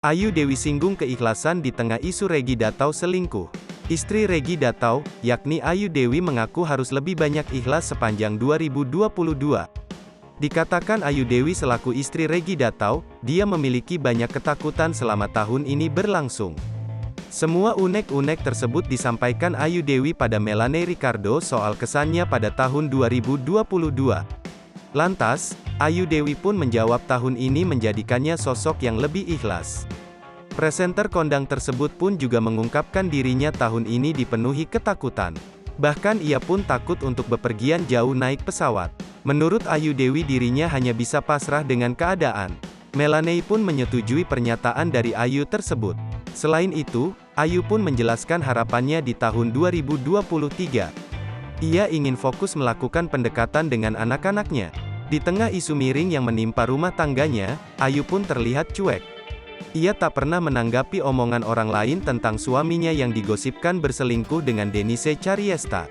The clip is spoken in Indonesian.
Ayu Dewi singgung keikhlasan di tengah isu Reggy Datau selingkuh. Istri Reggy Datau, yakni Ayu Dewi mengaku harus lebih banyak ikhlas sepanjang 2022. Dikatakan Ayu Dewi selaku istri Reggy Datau, dia memiliki banyak ketakutan selama tahun ini berlangsung. Semua unek-unek tersebut disampaikan Ayu Dewi pada Melanie Ricardo soal kesannya pada tahun 2022. Lantas, Ayu Dewi pun menjawab tahun ini menjadikannya sosok yang lebih ikhlas. Presenter kondang tersebut pun juga mengungkapkan dirinya tahun ini dipenuhi ketakutan. Bahkan ia pun takut untuk bepergian jauh naik pesawat. Menurut Ayu Dewi dirinya hanya bisa pasrah dengan keadaan. Melanie pun menyetujui pernyataan dari Ayu tersebut. Selain itu, Ayu pun menjelaskan harapannya di tahun 2023. Ia ingin fokus melakukan pendekatan dengan anak-anaknya. Di tengah isu miring yang menimpa rumah tangganya, Ayu pun terlihat cuek. Ia tak pernah menanggapi omongan orang lain tentang suaminya yang digosipkan berselingkuh dengan Denise Chariesta.